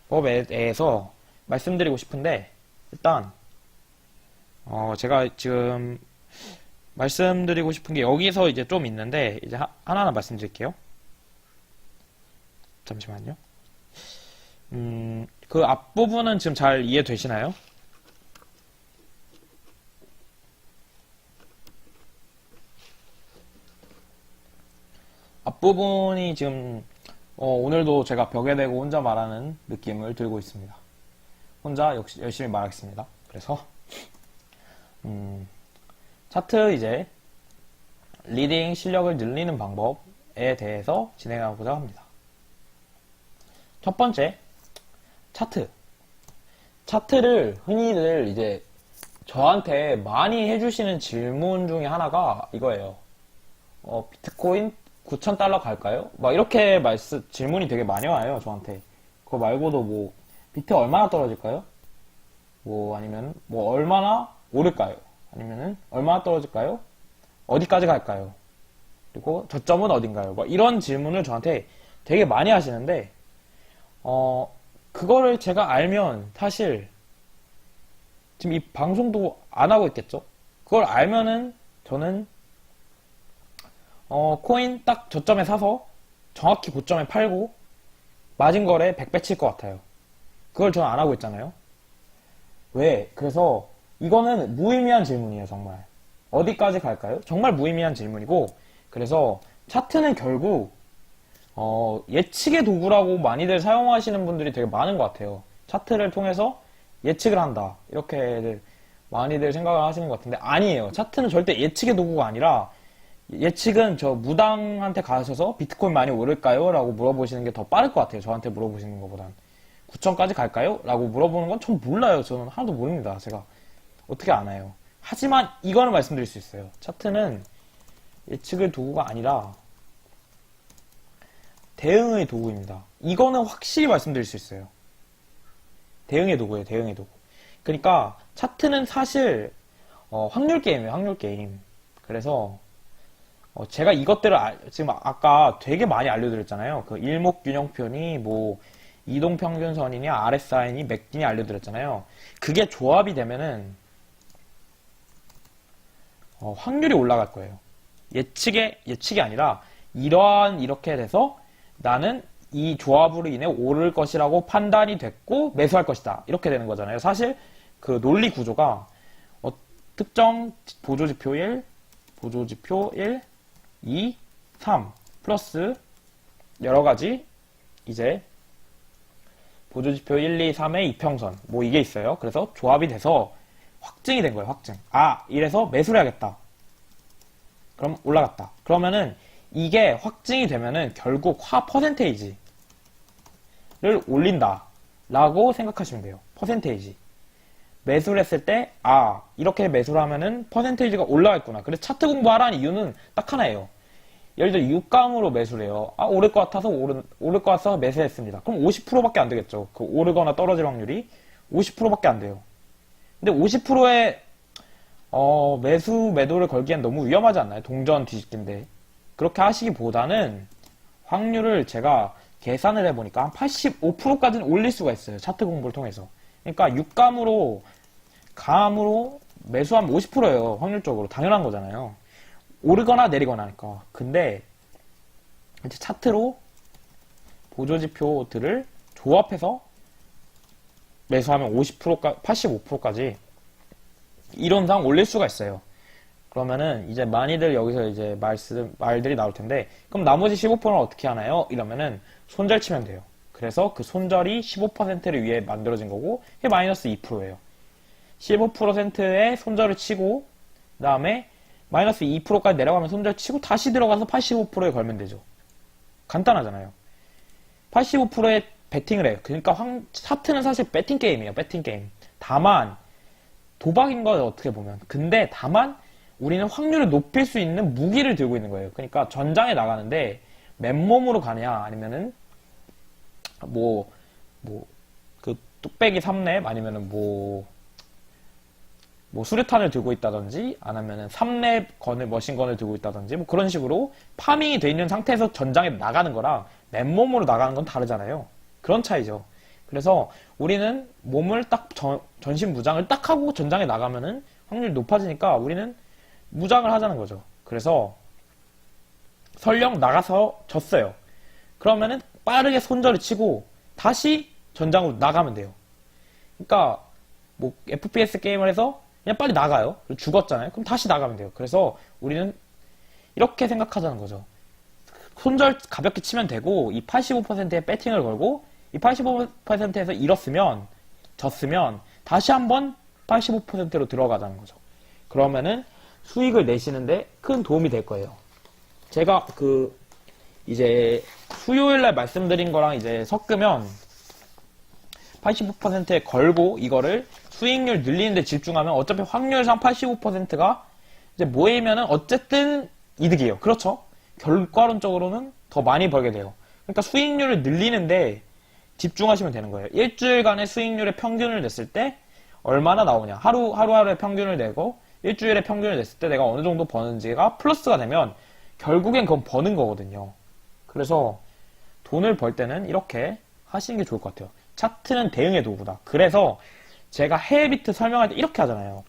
법에 대해서 말씀드리고 싶은데, 일단, 제가 지금 말씀드리고 싶은 게 여기서 이제 좀 있는데, 이제 하나하나 말씀드릴게요. 잠시만요. 그 앞부분은 지금 잘 이해되시나요? 앞부분이 지금 오늘도 제가 벽에 대고 혼자 말하는 느낌을 들고 있습니다. 혼자 역시 열심히 말하겠습니다. 그래서 차트 이제 리딩 실력을 늘리는 방법에 대해서 진행하고자 합니다. 첫 번째, 차트. 차트를 흔히들 이제 저한테 많이 해주시는 질문 중에 하나가 이거예요. 비트코인 9,000달러 갈까요? 막 이렇게 질문이 되게 많이 와요, 저한테. 그거 말고도 뭐, 비트 얼마나 떨어질까요? 뭐, 아니면, 뭐, 얼마나 오를까요? 아니면은, 얼마나 떨어질까요? 어디까지 갈까요? 그리고, 저점은 어딘가요? 뭐, 이런 질문을 저한테 되게 많이 하시는데, 그거를 제가 알면, 사실, 지금 이 방송도 안 하고 있겠죠? 그걸 알면은, 저는, 코인 딱 저점에 사서 정확히 고점에 팔고 마진 거래 100배 칠 것 같아요. 그걸 저는 안 하고 있잖아요. 왜? 그래서 이거는 무의미한 질문이에요, 정말. 어디까지 갈까요? 정말 무의미한 질문이고, 그래서 차트는 결국 예측의 도구라고 많이들 사용하시는 분들이 되게 많은 것 같아요. 차트를 통해서 예측을 한다. 이렇게 많이들 생각을 하시는 것 같은데 아니에요. 차트는 절대 예측의 도구가 아니라 예측은 저 무당한테 가셔서 비트코인 많이 오를까요? 라고 물어보시는 게 더 빠를 것 같아요. 저한테 물어보시는 것보단. 9천까지 갈까요? 라고 물어보는 건 전 몰라요. 저는 하나도 모릅니다. 제가 어떻게 아나요? 하지만 이거는 말씀드릴 수 있어요. 차트는 예측의 도구가 아니라 대응의 도구입니다. 이거는 확실히 말씀드릴 수 있어요. 대응의 도구예요. 대응의 도구. 그러니까 차트는 사실 확률 게임이에요. 확률 게임. 그래서 제가 이것들을 지금 아까 되게 많이 알려드렸잖아요. 그 일목균형표니 뭐 이동평균선이니 RSI니 맥진이 알려드렸잖아요. 그게 조합이 되면은 확률이 올라갈 거예요. 예측이 아니라 이렇게 돼서 나는 이 조합으로 인해 오를 것이라고 판단이 됐고 매수할 것이다. 이렇게 되는 거잖아요. 사실 그 논리 구조가 특정 보조지표 1, 보조지표 1, 2, 3 플러스 여러가지 이제 보조지표 1, 2, 3의 이평선 뭐 이게 있어요. 그래서 조합이 돼서 확증이 된 거예요. 확증. 이래서 매수를 해야겠다. 그럼 올라갔다. 그러면은 이게 확증이 되면은 결국 퍼센테이지를 올린다 라고 생각하시면 돼요. 퍼센테이지. 매수를 했을 때 이렇게 매수를 하면은 퍼센테이지가 올라가겠구나. 그래서 차트 공부하라는 이유는 딱 하나예요. 예를 들어 6강으로 매수를 해요. 오를 것 같아서 오를 것 같아서 매수했습니다. 그럼 50%밖에 안 되겠죠. 그 오르거나 떨어질 확률이 50%밖에 안 돼요. 근데 50%의 매도를 걸기엔 너무 위험하지 않나요? 동전 뒤집기인데. 그렇게 하시기보다는 확률을 제가 계산을 해보니까 한 85%까지는 올릴 수가 있어요. 차트 공부를 통해서. 그러니까 6감으로 매수하면 50%예요. 확률적으로. 당연한 거잖아요. 오르거나 내리거나 하니까. 근데 이제 차트로 보조지표들을 조합해서 매수하면 85%까지 이론상 올릴 수가 있어요. 그러면은 이제 많이들 여기서 이제 말들이 나올 텐데 그럼 나머지 15%는 어떻게 하나요? 이러면은 손절 치면 돼요. 그래서 그 손절이 15%를 위해 만들어진 거고 이게 마이너스 2%예요. 15%의 손절을 치고 그 다음에 마이너스 2%까지 내려가면 손절 치고 다시 들어가서 85%에 걸면 되죠. 간단하잖아요. 85%에 베팅을 해요. 그러니까 차트는 사실 배팅 게임이에요. 배팅 게임. 다만 도박인 거예요. 어떻게 보면. 근데 다만 우리는 확률을 높일 수 있는 무기를 들고 있는 거예요. 그러니까 전장에 나가는데 맨몸으로 가냐 아니면은 그 뚝배기 3렙 아니면은 수류탄을 들고 있다든지 아니면은 3렙 머신건을 들고 있다든지 뭐 그런 식으로 파밍이 돼 있는 상태에서 전장에 나가는 거랑 맨몸으로 나가는 건 다르잖아요. 그런 차이죠. 그래서 우리는 몸을 딱 전신 무장을 딱 하고 전장에 나가면은 확률이 높아지니까 우리는 무장을 하자는 거죠. 그래서 설령 나가서 졌어요. 그러면은 빠르게 손절을 치고 다시 전장으로 나가면 돼요. 그러니까 뭐 FPS 게임을 해서 그냥 빨리 나가요. 죽었잖아요. 그럼 다시 나가면 돼요. 그래서 우리는 이렇게 생각하자는 거죠. 손절 가볍게 치면 되고 이 85%의 배팅을 걸고 이 85%에서 잃었으면 졌으면 다시 한번 85%로 들어가자는 거죠. 그러면은 수익을 내시는데 큰 도움이 될 거예요. 제가 이제 수요일날 말씀드린 거랑 이제 섞으면 85%에 걸고 이거를 수익률 늘리는데 집중하면 어차피 확률상 85%가 이제 모이면은 어쨌든 이득이에요. 그렇죠? 결과론적으로는 더 많이 벌게 돼요. 그러니까 수익률을 늘리는데 집중하시면 되는 거예요. 일주일간의 수익률의 평균을 냈을 때 얼마나 나오냐. 하루하루의 평균을 내고 일주일의 평균을 냈을 때 내가 어느 정도 버는지가 플러스가 되면 결국엔 그건 버는 거거든요. 그래서 돈을 벌 때는 이렇게 하시는 게 좋을 것 같아요. 차트는 대응의 도구다. 그래서 제가 헤비트 설명할 때 이렇게 하잖아요.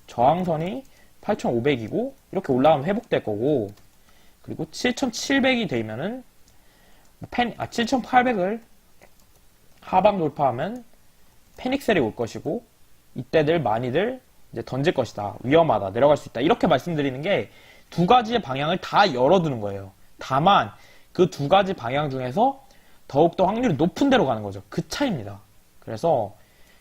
저항선이 8,500이고 이렇게 올라가면 회복될 거고 그리고 7,700이 되면은 7,800을 하방 돌파하면 패닉셀이 올 것이고 이때들 많이들 이제 던질 것이다. 위험하다. 내려갈 수 있다. 이렇게 말씀드리는 게 두 가지의 방향을 다 열어두는 거예요. 다만 그 두 가지 방향 중에서 더욱더 확률이 높은 데로 가는 거죠. 그 차이입니다. 그래서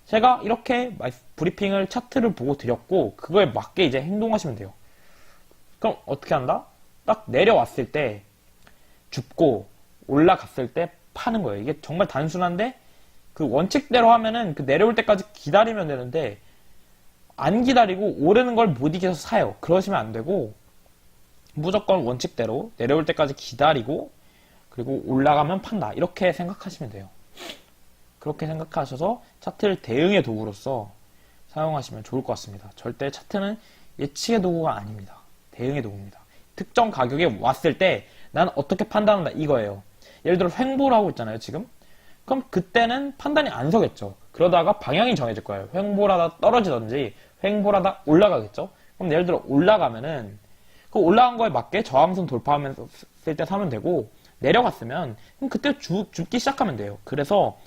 제가 이렇게 브리핑을 차트를 보고 드렸고 그거에 맞게 이제 행동하시면 돼요. 그럼 어떻게 한다? 딱 내려왔을 때 줍고 올라갔을 때 파는 거예요. 이게 정말 단순한데 그 원칙대로 하면은 그 내려올 때까지 기다리면 되는데 안 기다리고 오르는 걸 못 이겨서 사요. 그러시면 안 되고 무조건 원칙대로 내려올 때까지 기다리고 그리고 올라가면 판다. 이렇게 생각하시면 돼요. 그렇게 생각하셔서 차트를 대응의 도구로서 사용하시면 좋을 것 같습니다. 절대 차트는 예측의 도구가 아닙니다. 대응의 도구입니다. 특정 가격에 왔을 때 난 어떻게 판단한다 이거예요. 예를 들어 횡보를 하고 있잖아요 지금. 그럼 그때는 판단이 안 서겠죠. 그러다가 방향이 정해질 거예요. 횡보하다 떨어지든지 횡보하다 올라가겠죠. 그럼 예를 들어 올라가면은 그 올라간 거에 맞게 저항선 돌파하면서 쓸 때 사면 되고 내려갔으면 그럼 그때 줍기 시작하면 돼요. 그래서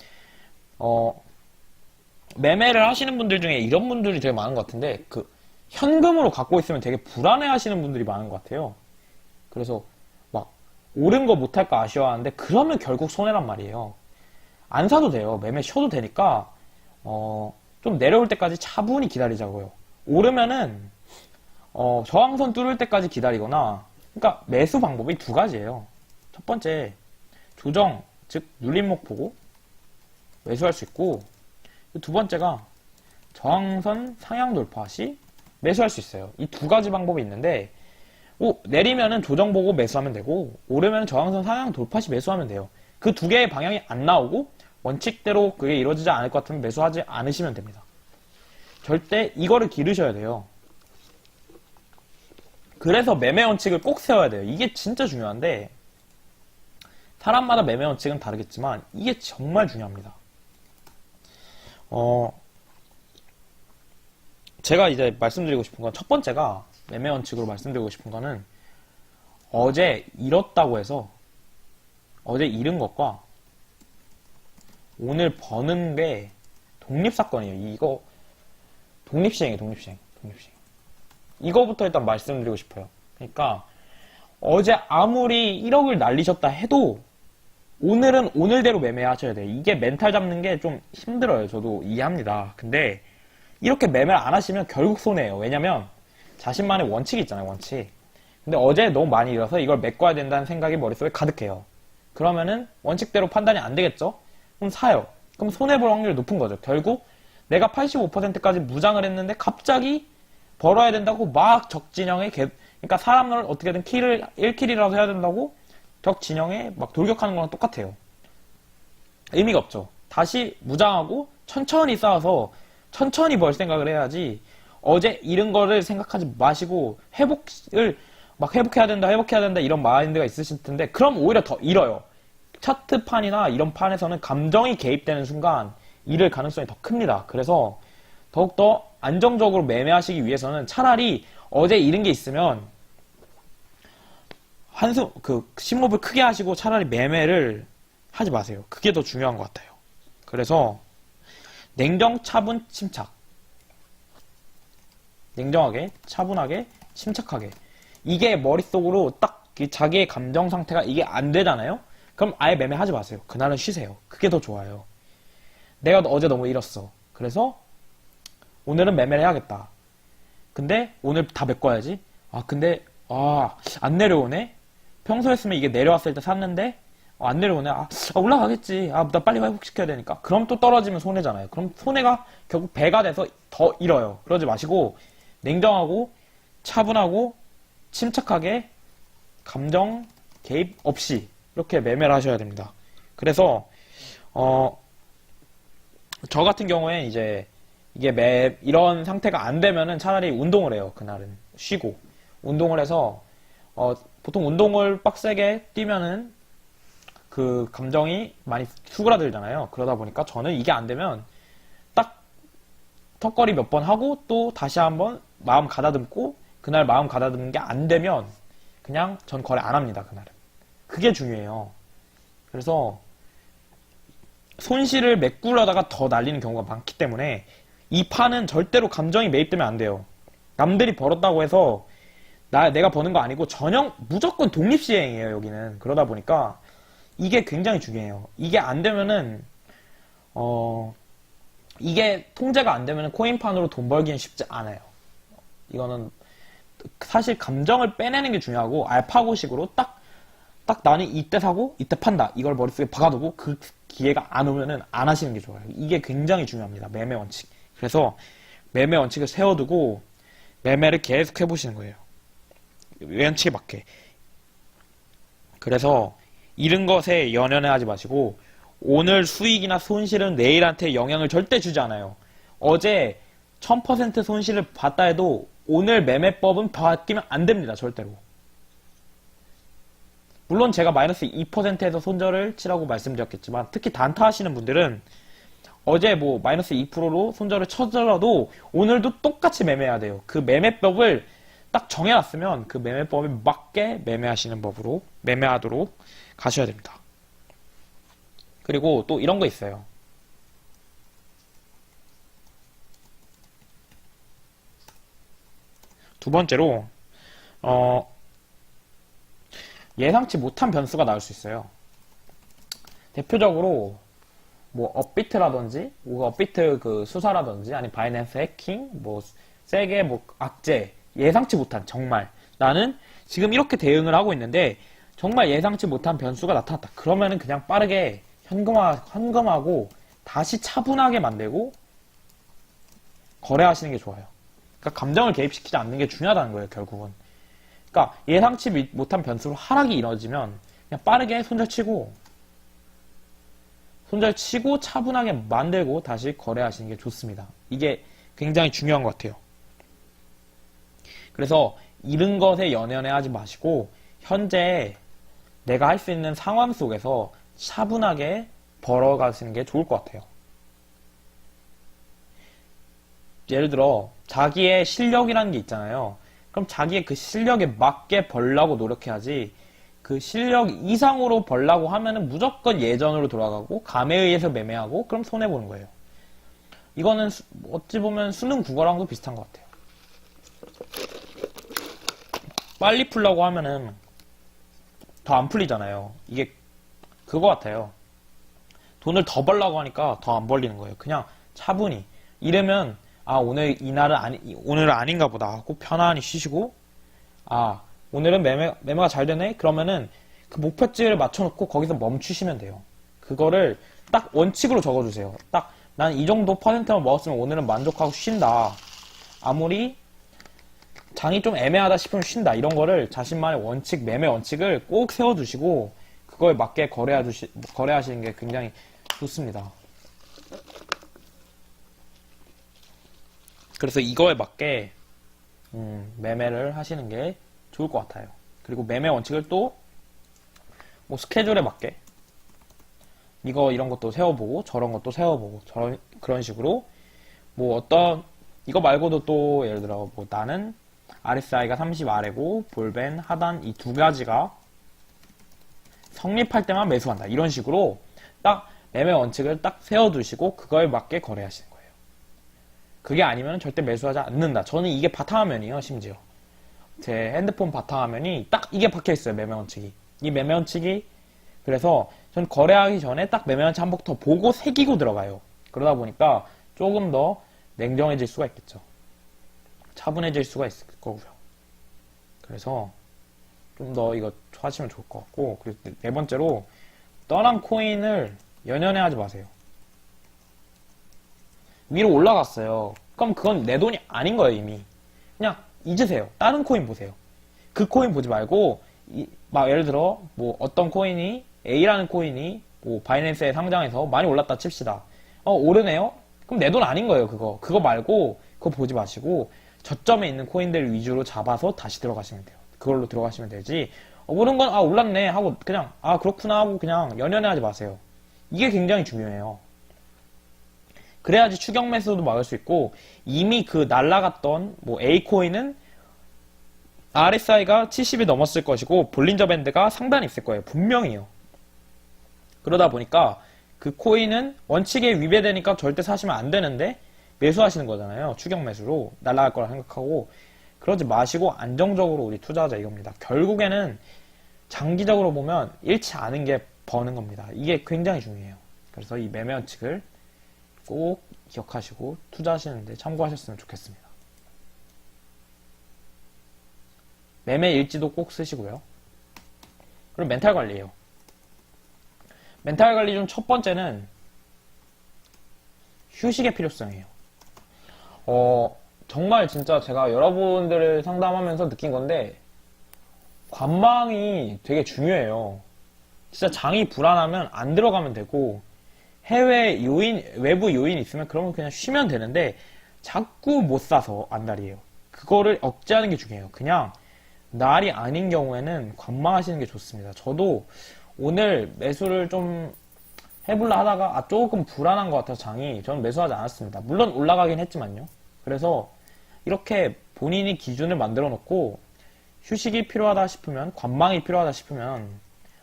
매매를 하시는 분들 중에 이런 분들이 되게 많은 것 같은데 현금으로 갖고 있으면 되게 불안해 하시는 분들이 많은 것 같아요. 그래서 막 오른 거 못할까 아쉬워하는데 그러면 결국 손해란 말이에요. 안 사도 돼요. 매매 쉬어도 되니까 좀 내려올 때까지 차분히 기다리자고요. 오르면은 저항선 뚫을 때까지 기다리거나 그러니까 매수 방법이 두 가지예요. 첫 번째 조정 즉 눌림목 보고 매수할 수 있고 두 번째가 저항선 상향 돌파 시 매수할 수 있어요. 이 두 가지 방법이 있는데 내리면은 조정 보고 매수하면 되고 오르면 저항선 상향 돌파 시 매수하면 돼요. 그 두 개의 방향이 안 나오고 원칙대로 그게 이루어지지 않을 것 같으면 매수하지 않으시면 됩니다. 절대 이거를 기르셔야 돼요. 그래서 매매 원칙을 꼭 세워야 돼요. 이게 진짜 중요한데 사람마다 매매 원칙은 다르겠지만 이게 정말 중요합니다. 제가 이제 말씀드리고 싶은 건 첫 번째가 매매 원칙으로 말씀드리고 싶은 거는 어제 잃었다고 해서 어제 잃은 것과 오늘 버는 게 독립사건이에요. 이거 독립시행이에요. 독립시행. 이거부터 일단 말씀드리고 싶어요. 그러니까 어제 아무리 1억을 날리셨다 해도 오늘은 오늘대로 매매하셔야 돼요. 이게 멘탈 잡는 게 좀 힘들어요. 저도 이해합니다. 근데 이렇게 매매를 안 하시면 결국 손해예요. 왜냐면 자신만의 원칙이 있잖아요. 원칙. 근데 어제 너무 많이 잃어서 이걸 메꿔야 된다는 생각이 머릿속에 가득해요. 그러면은 원칙대로 판단이 안 되겠죠? 그럼 사요. 그럼 손해볼 확률이 높은 거죠. 결국 내가 85%까지 무장을 했는데 갑자기 벌어야 된다고 막 적진영에 그러니까 사람을 어떻게든 1킬이라도 해야 된다고 적진영에 막 돌격하는 거랑 똑같아요. 의미가 없죠. 다시 무장하고 천천히 쌓아서 천천히 벌 생각을 해야지 어제 잃은 거를 생각하지 마시고 회복해야 된다 이런 마인드가 있으실 텐데 그럼 오히려 더 잃어요. 차트판이나 이런 판에서는 감정이 개입되는 순간 잃을 가능성이 더 큽니다. 그래서 더욱더 안정적으로 매매하시기 위해서는 차라리 어제 잃은 게 있으면 심호흡을 크게 하시고 차라리 매매를 하지 마세요. 그게 더 중요한 것 같아요. 그래서 냉정, 차분, 침착. 냉정하게, 차분하게, 침착하게. 이게 머릿속으로 딱 자기의 감정 상태가 이게 안 되잖아요? 그럼 아예 매매하지 마세요. 그날은 쉬세요. 그게 더 좋아요. 내가 어제 너무 잃었어. 그래서 오늘은 매매를 해야겠다. 근데 오늘 다 메꿔야지. 근데 안 내려오네. 평소였으면 이게 내려왔을 때 샀는데 안 내려오네. 올라가겠지. 나 빨리 회복시켜야 되니까. 그럼 또 떨어지면 손해잖아요. 그럼 손해가 결국 배가 돼서 더 잃어요. 그러지 마시고 냉정하고 차분하고 침착하게 감정 개입 없이 이렇게 매매를 하셔야 됩니다. 그래서 저 같은 경우에 이제 이게 이런 상태가 안 되면은 차라리 운동을 해요. 그날은 쉬고 운동을 해서 보통 운동을 빡세게 뛰면은 그 감정이 많이 수그라들잖아요. 그러다 보니까 저는 이게 안 되면 딱 턱걸이 몇 번 하고 또 다시 한번 마음 가다듬고 그날 마음 가다듬는 게 안 되면 그냥 전 거래 안 합니다. 그날은. 그게 중요해요. 그래서 손실을 메꾸려다가 더 날리는 경우가 많기 때문에 이 판은 절대로 감정이 매입되면 안 돼요. 남들이 벌었다고 해서 내가 버는 거 아니고 무조건 독립시행이에요. 여기는. 그러다 보니까 이게 굉장히 중요해요. 이게 안 되면은 이게 통제가 안 되면은 코인판으로 돈 벌기는 쉽지 않아요. 이거는 사실 감정을 빼내는 게 중요하고 알파고식으로 딱 나는 이때 사고 이때 판다. 이걸 머릿속에 박아두고 그 기회가 안 오면은 안 하시는 게 좋아요. 이게 굉장히 중요합니다. 매매 원칙. 그래서 매매 원칙을 세워두고 매매를 계속 해보시는 거예요. 원칙에 맞게. 그래서 잃은 것에 연연해하지 마시고 오늘 수익이나 손실은 내일한테 영향을 절대 주지 않아요. 어제 1000% 손실을 봤다 해도 오늘 매매법은 바뀌면 안 됩니다. 절대로. 물론 제가 마이너스 2%에서 손절을 치라고 말씀드렸겠지만 특히 단타 하시는 분들은 어제 뭐 마이너스 2%로 손절을 쳐더라도 오늘도 똑같이 매매해야 돼요. 그 매매법을 딱 정해놨으면 그 매매법에 맞게 매매하시는 법으로 매매하도록 가셔야 됩니다. 그리고 또 이런 거 있어요. 두 번째로 예상치 못한 변수가 나올 수 있어요. 대표적으로 뭐 업비트라든지 업비트 그 수사라든지 아니 바이낸스 해킹 뭐 세게 뭐 악재 예상치 못한 정말 나는 지금 이렇게 대응을 하고 있는데 정말 예상치 못한 변수가 나타났다. 그러면은 그냥 빠르게 현금하고 다시 차분하게 만들고 거래하시는 게 좋아요. 그러니까 감정을 개입시키지 않는 게 중요하다는 거예요, 결국은. 그러니까 예상치 못한 변수로 하락이 이루어지면 그냥 빠르게 손절치고 차분하게 만들고 다시 거래하시는 게 좋습니다. 이게 굉장히 중요한 것 같아요. 그래서 잃은 것에 연연해하지 마시고 현재 내가 할 수 있는 상황 속에서 차분하게 벌어가시는 게 좋을 것 같아요. 예를 들어 자기의 실력이라는 게 있잖아요. 그럼 자기의 그 실력에 맞게 벌라고 노력해야지 그 실력 이상으로 벌라고 하면은 무조건 예전으로 돌아가고 감에 의해서 매매하고 그럼 손해보는 거예요. 이거는 어찌 보면 수능 국어랑도 비슷한 것 같아요. 빨리 풀라고 하면은 더 안 풀리잖아요. 이게 그거 같아요. 돈을 더 벌라고 하니까 더 안 벌리는 거예요. 그냥 차분히. 이러면 오늘은 아닌가 보다 하고 편안히 쉬시고 오늘은 매매가 잘 되네? 그러면은 그 목표치를 맞춰놓고 거기서 멈추시면 돼요. 그거를 딱 원칙으로 적어주세요. 딱 난 이 정도 퍼센트만 먹었으면 오늘은 만족하고 쉰다. 아무리 장이 좀 애매하다 싶으면 쉰다. 이런 거를 자신만의 원칙, 매매 원칙을 꼭 세워두시고 그거에 맞게 거래하시는 게 굉장히 좋습니다. 그래서 이거에 맞게 매매를 하시는 게 좋을 것 같아요. 그리고 매매 원칙을 또 뭐 스케줄에 맞게 이런 것도 세워보고 저런 것도 세워보고 그런 식으로 뭐 이거 말고도 또 예를 들어 뭐 나는 RSI가 30 아래고 볼벤 하단 이 두 가지가 성립할 때만 매수한다. 이런 식으로 딱 매매 원칙을 딱 세워두시고 그거에 맞게 거래하시는 거예요. 그게 아니면 절대 매수하지 않는다. 저는 이게 바탕화면이에요. 심지어 제 핸드폰 바탕화면이 딱 이게 박혀있어요. 매매 원칙이. 이 매매 원칙이 그래서 전 거래하기 전에 딱 매매 원칙 한 번 더 보고 새기고 들어가요. 그러다 보니까 조금 더 냉정해질 수가 있겠죠. 차분해질 수가 있을 거고요. 그래서 좀 더 이거 하시면 좋을 것 같고, 그리고 네 번째로 떠난 코인을 연연해 하지 마세요. 위로 올라갔어요. 그럼 그건 내 돈이 아닌 거예요. 이미 그냥 잊으세요. 다른 코인 보세요. 그 코인 보지 말고 막 예를 들어 뭐 어떤 코인이 A라는 코인이 뭐 바이낸스에 상장해서 많이 올랐다 칩시다. 오르네요? 그럼 내 돈 아닌 거예요. 그거 말고 그거 보지 마시고 저점에 있는 코인들 위주로 잡아서 다시 들어가시면 돼요. 그걸로 들어가시면 되지. 오른 건 올랐네 하고 그냥 그렇구나 하고 그냥 연연해 하지 마세요. 이게 굉장히 중요해요. 그래야지 추격 매수도 막을 수 있고, 이미 그 날라갔던 뭐 A코인은 RSI가 70이 넘었을 것이고 볼린저 밴드가 상단에 있을 거예요. 분명히요. 그러다 보니까 그 코인은 원칙에 위배되니까 절대 사시면 안 되는데 매수하시는 거잖아요. 추격 매수로 날아갈 거라 생각하고. 그러지 마시고 안정적으로 우리 투자하자 이겁니다. 결국에는 장기적으로 보면 잃지 않은 게 버는 겁니다. 이게 굉장히 중요해요. 그래서 이 매매 원칙을 꼭 기억하시고 투자하시는데 참고하셨으면 좋겠습니다. 매매 일지도 꼭 쓰시고요. 그리고 멘탈 관리예요. 멘탈 관리 중 첫 번째는 휴식의 필요성이에요. 정말 진짜 제가 여러분들을 상담하면서 느낀 건데 관망이 되게 중요해요. 진짜 장이 불안하면 안 들어가면 되고, 해외 요인, 외부 요인이 있으면 그러면 그냥 쉬면 되는데 자꾸 못 사서 안달이에요. 그거를 억제하는 게 중요해요. 그냥 날이 아닌 경우에는 관망하시는 게 좋습니다. 저도 오늘 매수를 좀 해볼라 하다가 조금 불안한 것 같아서 장이 저는 매수하지 않았습니다. 물론 올라가긴 했지만요. 그래서 이렇게 본인이 기준을 만들어 놓고 휴식이 필요하다 싶으면, 관망이 필요하다 싶으면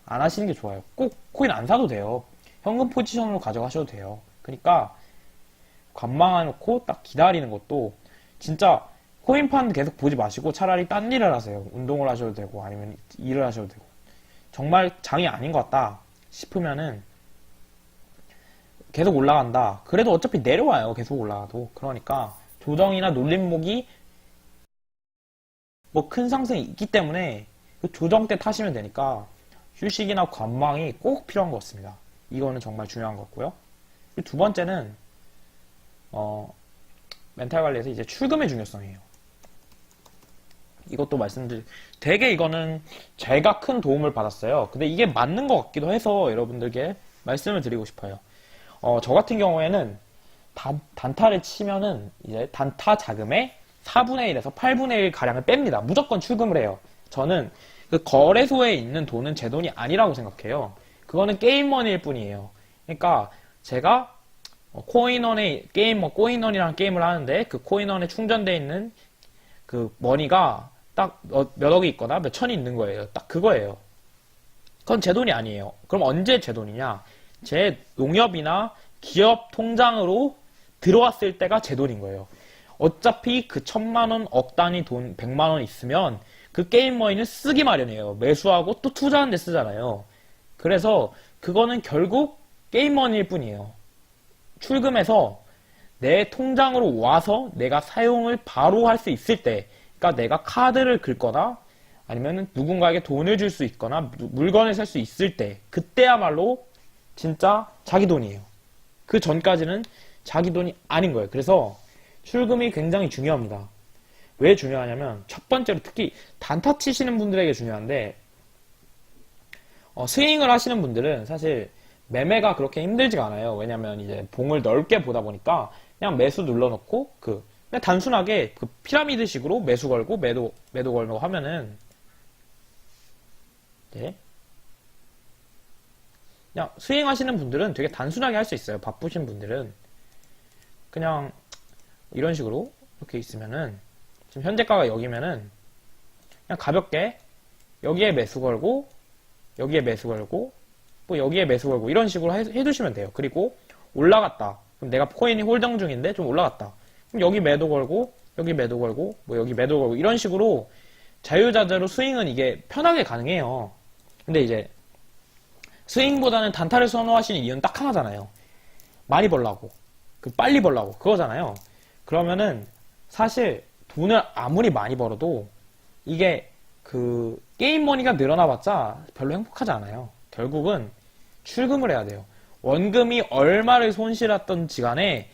안 하시는 게 좋아요. 꼭 코인 안 사도 돼요. 현금 포지션으로 가져가셔도 돼요. 그러니까 관망해놓고 딱 기다리는 것도, 진짜 코인판 계속 보지 마시고 차라리 딴 일을 하세요. 운동을 하셔도 되고 아니면 일을 하셔도 되고. 정말 장이 아닌 것 같다 싶으면은 계속 올라간다. 그래도 어차피 내려와요. 계속 올라가도. 그러니까 조정이나 놀림목이 뭐 큰 상승이 있기 때문에 그 조정 때 타시면 되니까 휴식이나 관망이 꼭 필요한 것 같습니다. 이거는 정말 중요한 것 같고요. 두 번째는 멘탈 관리에서 이제 출금의 중요성이에요. 이것도 되게 이거는 제가 큰 도움을 받았어요. 근데 이게 맞는 것 같기도 해서 여러분들께 말씀을 드리고 싶어요. 저 같은 경우에는 단타를 치면은 이제 단타 자금의 4분의 1에서 8분의 1 가량을 뺍니다. 무조건 출금을 해요. 저는 그 거래소에 있는 돈은 제 돈이 아니라고 생각해요. 그거는 게임머니일 뿐이에요. 그러니까 제가 코인원에 코인원이라는 게임을 하는데 그 코인원에 충전되어 있는 그 머니가 딱 몇 억이 있거나 몇 천이 있는 거예요. 딱 그거예요. 그건 제 돈이 아니에요. 그럼 언제 제 돈이냐? 제 농협이나 기업 통장으로 들어왔을 때가 제 돈인 거예요. 어차피 그 1000만원, 억 단위 돈 100만원 있으면 그 게임머니는 쓰기 마련이에요. 매수하고 또 투자하는 데 쓰잖아요. 그래서 그거는 결국 게임머니일 뿐이에요. 출금해서 내 통장으로 와서 내가 사용을 바로 할 수 있을 때, 그러니까 내가 카드를 긁거나 아니면 누군가에게 돈을 줄 수 있거나 물건을 살 수 있을 때, 그때야말로 진짜 자기 돈이에요. 그 전까지는 자기 돈이 아닌 거예요. 그래서 출금이 굉장히 중요합니다. 왜 중요하냐면, 첫 번째로 특히 단타 치시는 분들에게 중요한데, 스윙을 하시는 분들은 사실 매매가 그렇게 힘들지가 않아요. 왜냐면 이제 봉을 넓게 보다 보니까 그냥 매수 눌러놓고 그냥 단순하게 그 피라미드식으로 매수 걸고 매도 걸고 하면은, 네, 그냥 스윙하시는 분들은 되게 단순하게 할 수 있어요. 바쁘신 분들은 그냥 이런 식으로 이렇게 있으면은 지금 현재가가 여기면은 그냥 가볍게 여기에 매수 걸고 여기에 매수 걸고 또 여기에 매수 걸고 이런 식으로 해두시면 돼요. 그리고 올라갔다. 그럼 내가 코인이 홀딩 중인데 좀 올라갔다. 그럼 여기 매도 걸고 여기 매도 걸고 뭐 여기 매도 걸고 이런 식으로 자유자재로 스윙은 이게 편하게 가능해요. 근데 이제 스윙보다는 단타를 선호하시는 이유는 딱 하나잖아요. 많이 벌라고. 빨리 벌라고. 그거잖아요. 그러면은 사실 돈을 아무리 많이 벌어도 이게 게임 머니가 늘어나봤자 별로 행복하지 않아요. 결국은 출금을 해야 돼요. 원금이 얼마를 손실했던지 간에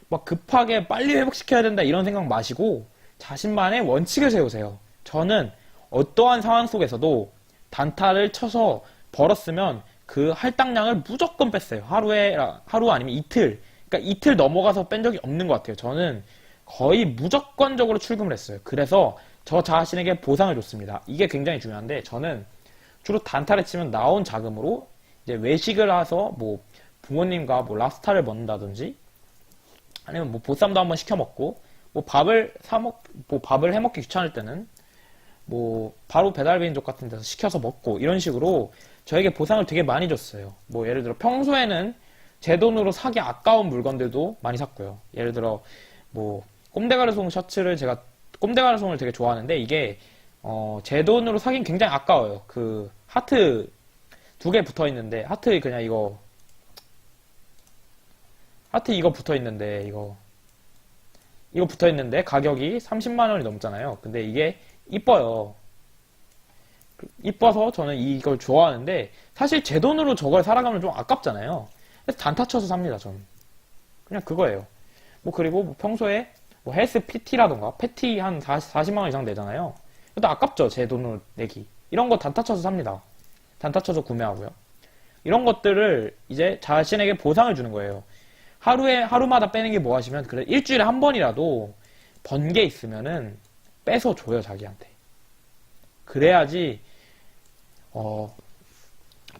막 급하게 빨리 회복시켜야 된다 이런 생각 마시고 자신만의 원칙을 세우세요. 저는 어떠한 상황 속에서도 단타를 쳐서 벌었으면 그 할당량을 무조건 뺐어요. 하루 아니면 이틀. 그러니까 이틀 넘어가서 뺀 적이 없는 것 같아요. 저는 거의 무조건적으로 출금을 했어요. 그래서 저 자신에게 보상을 줬습니다. 이게 굉장히 중요한데 저는 주로 단타를 치면 나온 자금으로 이제 외식을 해서 뭐 부모님과 뭐 랍스타를 먹는다든지 아니면 뭐 보쌈도 한번 시켜 먹고 뭐 밥을 해 먹기 귀찮을 때는 뭐 바로 배달비인족 같은 데서 시켜서 먹고 이런 식으로 저에게 보상을 되게 많이 줬어요. 뭐 예를 들어 평소에는 제 돈으로 사기 아까운 물건들도 많이 샀고요. 예를 들어 뭐 꼼데가르송 셔츠를 제가 꼼데가르송을 되게 좋아하는데 이게 제 돈으로 사긴 굉장히 아까워요. 그 하트 2개 붙어 있는데 하트 그냥 이거 붙어 있는데 이거 붙어 있는데 가격이 30만 원이 넘잖아요. 근데 이게 이뻐요. 이뻐서 저는 이걸 좋아하는데 사실 제 돈으로 저걸 살아가면 좀 아깝잖아요. 그래서 단타 쳐서 삽니다. 저는 그냥 그거예요. 뭐 그리고 뭐 평소에 뭐 헬스 PT라던가 패티 한 40만 원 이상 내잖아요. 근데 아깝죠. 제 돈으로 내기. 이런 거 단타 쳐서 삽니다. 단타 쳐서 구매하고요. 이런 것들을 이제 자신에게 보상을 주는 거예요. 하루마다 빼는 게 뭐 하시면 그래 일주일에 한 번이라도 번 게 있으면은 빼서 줘요. 자기한테. 그래야지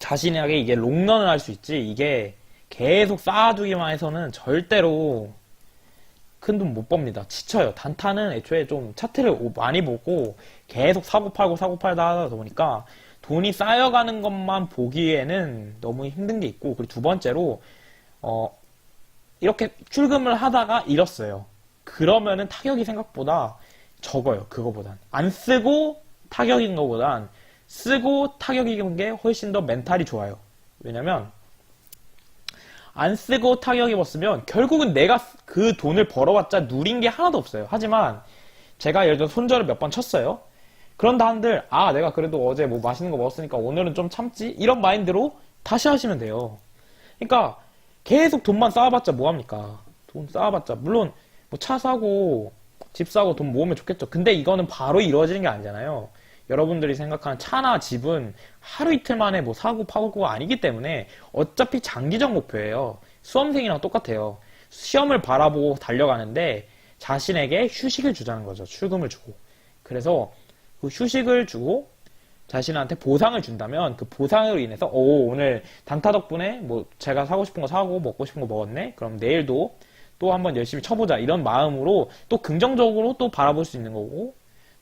자신에게 이게 롱런을 할 수 있지. 이게 계속 쌓아두기만 해서는 절대로 큰 돈 못 법니다. 지쳐요. 단타는 애초에 좀 차트를 많이 보고 계속 사고 팔다 하다 보니까 돈이 쌓여가는 것만 보기에는 너무 힘든 게 있고, 그리고 두 번째로 이렇게 출금을 하다가 잃었어요. 그러면은 타격이 생각보다 적어요. 그거보단 안 쓰고 타격인 것보단 쓰고 타격인 게 훨씬 더 멘탈이 좋아요. 왜냐면 안 쓰고 타격 입었으면 결국은 내가 그 돈을 벌어봤자 누린 게 하나도 없어요. 하지만 제가 예를 들어 손절을 몇 번 쳤어요. 그런다 한들 내가 그래도 어제 뭐 맛있는 거 먹었으니까 오늘은 좀 참지, 이런 마인드로 다시 하시면 돼요. 그러니까 계속 돈만 쌓아봤자 뭐합니까? 돈 쌓아봤자 물론 뭐 차 사고 집 사고 돈 모으면 좋겠죠. 근데 이거는 바로 이루어지는 게 아니잖아요. 여러분들이 생각하는 차나 집은 하루 이틀 만에 뭐 사고 파고가 아니기 때문에 어차피 장기적 목표예요. 수험생이랑 똑같아요. 시험을 바라보고 달려가는데 자신에게 휴식을 주자는 거죠. 출금을 주고. 그래서 그 휴식을 주고 자신한테 보상을 준다면 그 보상으로 인해서 오늘 단타 덕분에 뭐 제가 사고 싶은 거 사고 먹고 싶은 거 먹었네. 그럼 내일도 또 한번 열심히 쳐보자. 이런 마음으로 또 긍정적으로 또 바라볼 수 있는 거고,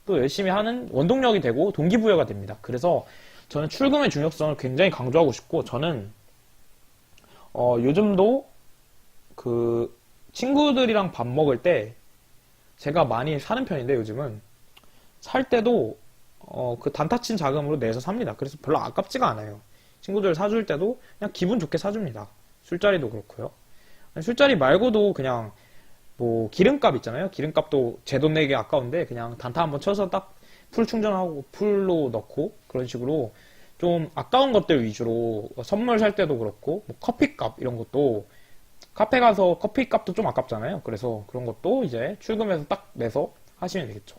또 열심히 하는 원동력이 되고 동기부여가 됩니다. 그래서 저는 출금의 중요성을 굉장히 강조하고 싶고, 저는 요즘도 그 친구들이랑 밥 먹을 때 제가 많이 사는 편인데, 요즘은 살 때도 그 단타 친 자금으로 내서 삽니다. 그래서 별로 아깝지가 않아요. 친구들 사줄 때도 그냥 기분 좋게 사줍니다. 술자리도 그렇고요. 술자리 말고도 그냥 뭐 기름값 있잖아요. 기름값도 제 돈 내기 아까운데 그냥 단타 한번 쳐서 딱 풀 충전하고 풀로 넣고 그런 식으로 좀 아까운 것들 위주로 선물 살 때도 그렇고, 뭐 커피값 이런 것도 카페 가서 커피값도 좀 아깝잖아요. 그래서 그런 것도 이제 출금해서 딱 내서 하시면 되겠죠.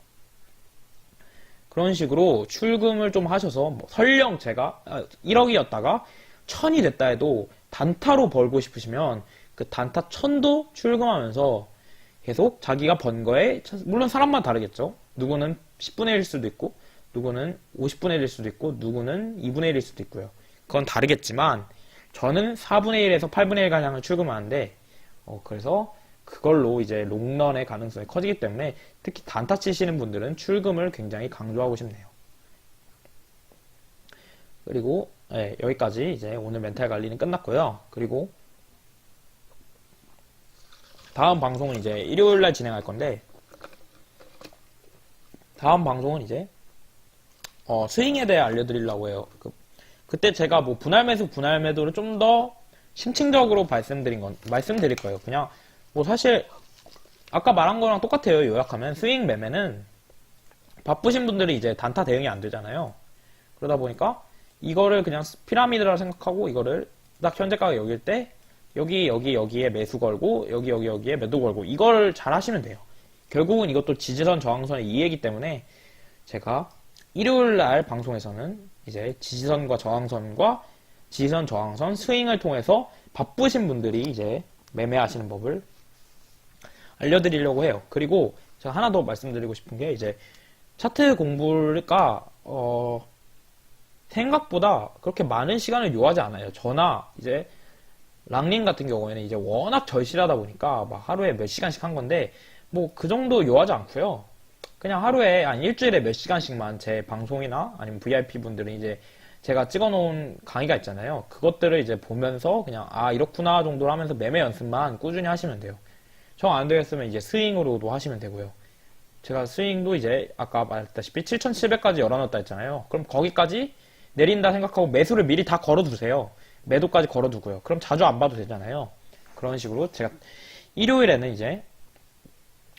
그런 식으로 출금을 좀 하셔서 뭐 설령 제가 1억이었다가 1000이 됐다 해도 단타로 벌고 싶으시면 그 단타 1000도 출금하면서 계속 자기가 번 거에, 물론 사람마다 다르겠죠. 누구는 10분의 1일 수도 있고, 누구는 50분의 1일 수도 있고, 누구는 2분의 1일 수도 있고요. 그건 다르겠지만 저는 4분의 1에서 8분의 1 가량을 출금하는데, 그래서 그걸로 이제 롱런의 가능성이 커지기 때문에 특히 단타 치시는 분들은 출금을 굉장히 강조하고 싶네요. 그리고 여기까지 이제 오늘 멘탈 관리는 끝났고요. 그리고 다음 방송은 이제 일요일날 진행할 건데, 다음 방송은 이제 스윙에 대해 알려드리려고 해요. 그때 제가 뭐 분할 매수, 분할 매도를 좀 더 심층적으로 말씀드릴 거예요. 그냥 뭐 사실 아까 말한 거랑 똑같아요. 요약하면 스윙 매매는 바쁘신 분들이 이제 단타 대응이 안 되잖아요. 그러다 보니까 이거를 그냥 피라미드라 생각하고 이거를 딱 현재가가 여기일 때 여기에 매수 걸고 여기에 매도 걸고 이걸 잘 하시면 돼요. 결국은 이것도 지지선 저항선의 이해이기 때문에 제가 일요일 날 방송에서는 이제 지지선 저항선 스윙을 통해서 바쁘신 분들이 이제 매매하시는 법을 알려드리려고 해요. 그리고 제가 하나 더 말씀드리고 싶은 게 이제 차트 공부가 생각보다 그렇게 많은 시간을 요하지 않아요. 저나 이제 랑님 같은 경우에는 이제 워낙 절실하다 보니까 막 하루에 몇 시간씩 한 건데 뭐 그 정도 요하지 않고요. 그냥 하루에 일주일에 몇 시간씩만 제 방송이나 아니면 VIP 분들은 이제 제가 찍어놓은 강의가 있잖아요. 그것들을 이제 보면서 그냥 이렇구나 정도로 하면서 매매 연습만 꾸준히 하시면 돼요. 정 안 되겠으면 이제 스윙으로도 하시면 되고요. 제가 스윙도 이제 아까 말했다시피 7,700까지 열어놨다 했잖아요. 그럼 거기까지 내린다 생각하고 매수를 미리 다 걸어두세요. 매도까지 걸어두고요. 그럼 자주 안 봐도 되잖아요. 그런 식으로 제가 일요일에는 이제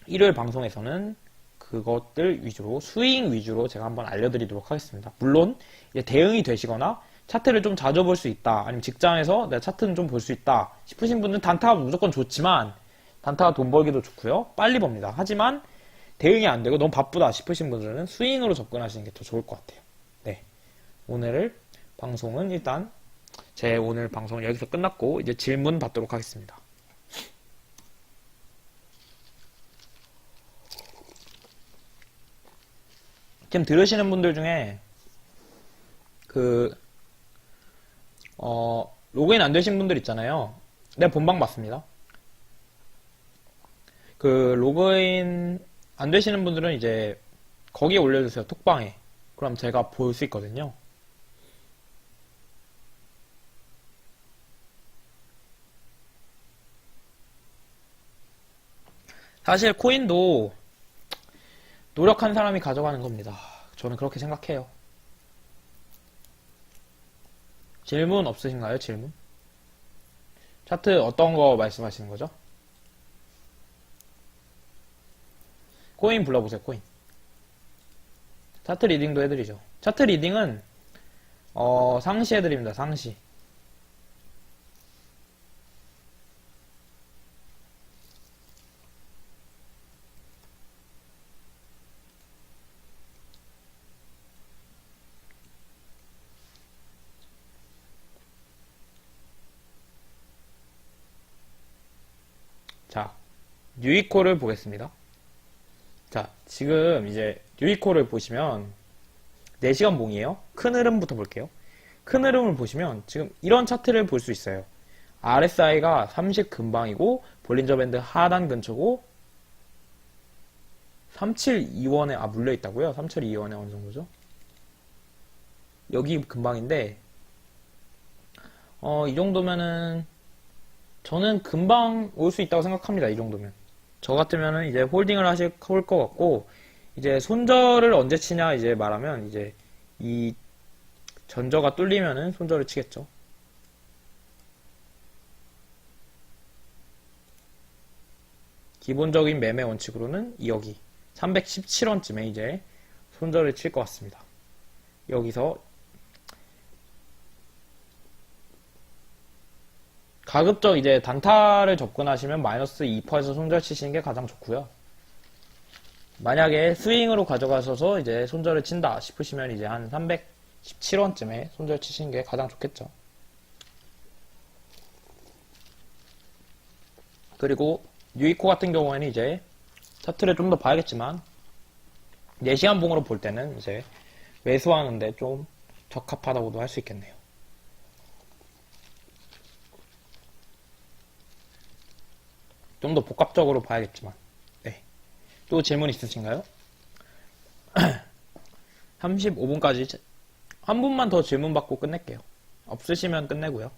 일요일 방송에서는 그것들 위주로 스윙 위주로 제가 한번 알려드리도록 하겠습니다. 물론 이제 대응이 되시거나 차트를 좀 자주 볼 수 있다 아니면 직장에서 내가 차트는 좀 볼 수 있다 싶으신 분은 단타가 무조건 좋지만 단타가 돈 벌기도 좋고요. 빨리 법니다. 하지만 대응이 안 되고 너무 바쁘다 싶으신 분들은 스윙으로 접근하시는 게 더 좋을 것 같아요. 네, 오늘 방송은 일단 제 오늘 방송은 여기서 끝났고 이제 질문 받도록 하겠습니다. 지금 들으시는 분들 중에 로그인 안 되신 분들 있잖아요. 내가 본방 봤습니다. 로그인 안 되시는 분들은 이제 거기에 올려주세요. 톡방에. 그럼 제가 볼 수 있거든요. 사실 코인도 노력한 사람이 가져가는 겁니다. 저는 그렇게 생각해요. 질문 없으신가요? 질문? 차트 어떤 거 말씀하시는 거죠? 코인 불러보세요. 코인. 차트 리딩도 해드리죠. 차트 리딩은 상시 해드립니다. 상시. 자, 유이코를 보겠습니다. 자, 지금 이제 유이코를 보시면 4시간 봉이에요. 큰 흐름부터 볼게요. 큰 흐름을 보시면 지금 이런 차트를 볼 수 있어요. RSI가 30 근방이고 볼린저 밴드 하단 근처고 372원에 물려 있다고요? 372원에 어느 정도죠? 여기 근방인데 이 정도면은 저는 금방 올 수 있다고 생각합니다. 이 정도면. 저 같으면은 이제 홀딩을 하실 것 같고, 이제 손절을 언제 치냐 이제 말하면 이제 이 전저가 뚫리면은 손절을 치겠죠. 기본적인 매매 원칙으로는 여기 317원쯤에 이제 손절을 칠 것 같습니다. 여기서 가급적 이제 단타를 접근하시면 마이너스 2%에서 손절 치시는 게 가장 좋고요. 만약에 스윙으로 가져가셔서 이제 손절을 친다 싶으시면 이제 한 317원쯤에 손절 치시는 게 가장 좋겠죠. 그리고 유이코 같은 경우에는 이제 차트를 좀 더 봐야겠지만 4시간 봉으로 볼 때는 이제 매수하는데 좀 적합하다고도 할 수 있겠네요. 좀 더 복합적으로 봐야겠지만. 네. 또 질문 있으신가요? 35분까지 한 분만 더 질문 받고 끝낼게요. 없으시면 끝내고요.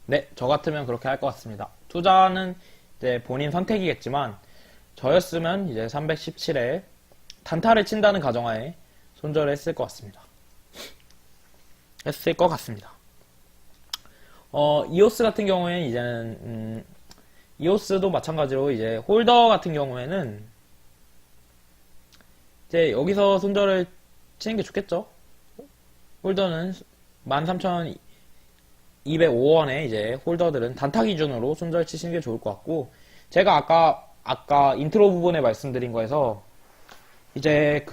네, 저 같으면 그렇게 할 것 같습니다. 투자는 이제 본인 선택이겠지만, 저였으면 이제 317에 단타를 친다는 가정하에 손절을 했을 것 같습니다. 이오스 같은 경우에는 이제는, 이오스도 마찬가지로 이제 홀더 같은 경우에는 이제 여기서 손절을 치는 게 좋겠죠? 홀더는 13,205원에 이제 홀더들은 단타 기준으로 손절 치시는 게 좋을 것 같고, 제가 아까 인트로 부분에 말씀드린 거에서 이제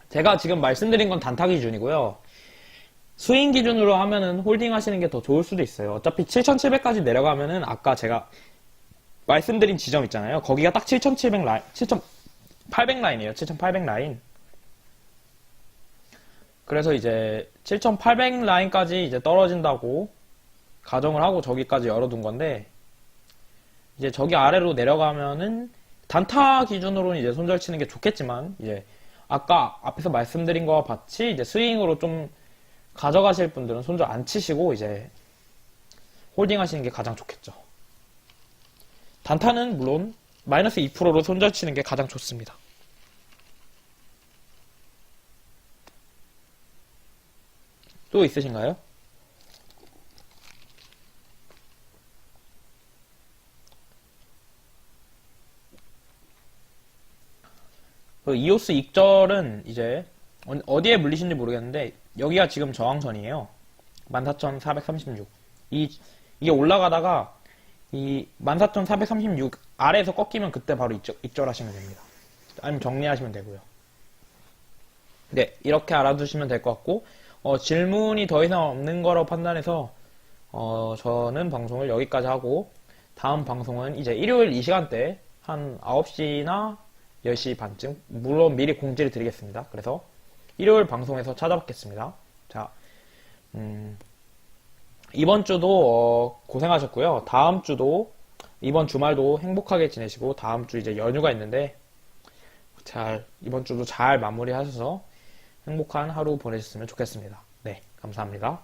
제가 지금 말씀드린 건 단타 기준이고요. 스윙 기준으로 하면은 홀딩 하시는 게 더 좋을 수도 있어요. 어차피 7,700까지 내려가면은 아까 제가 말씀드린 지점 있잖아요. 거기가 딱 7,700 라인, 7,800 라인이에요. 7,800 라인. 그래서 이제 7,800 라인까지 이제 떨어진다고 가정을 하고 저기까지 열어둔 건데, 이제 저기 아래로 내려가면은 단타 기준으로는 이제 손절 치는 게 좋겠지만, 이제 아까 앞에서 말씀드린 거와 같이 이제 스윙으로 좀 가져가실 분들은 손절 안 치시고 이제 홀딩 하시는 게 가장 좋겠죠. 단타는 물론 마이너스 2%로 손절 치는 게 가장 좋습니다. 또 있으신가요? 이오스 익절은 이제 어디에 물리신지 모르겠는데 여기가 지금 저항선이에요. 14,436. 이게 올라가다가 이 14,436 아래에서 꺾이면 그때 바로 익절하시면 됩니다. 아니면 정리하시면 되고요. 네, 이렇게 알아두시면 될 것 같고, 질문이 더 이상 없는 거로 판단해서 저는 방송을 여기까지 하고, 다음 방송은 이제 일요일 이 시간대 한 9시나 10시 반쯤, 물론 미리 공지를 드리겠습니다. 그래서 일요일 방송에서 찾아뵙겠습니다. 자, 이번 주도 고생하셨고요. 다음 주도, 이번 주말도 행복하게 지내시고, 다음 주 이제 연휴가 있는데, 이번 주도 잘 마무리하셔서 행복한 하루 보내셨으면 좋겠습니다. 네, 감사합니다.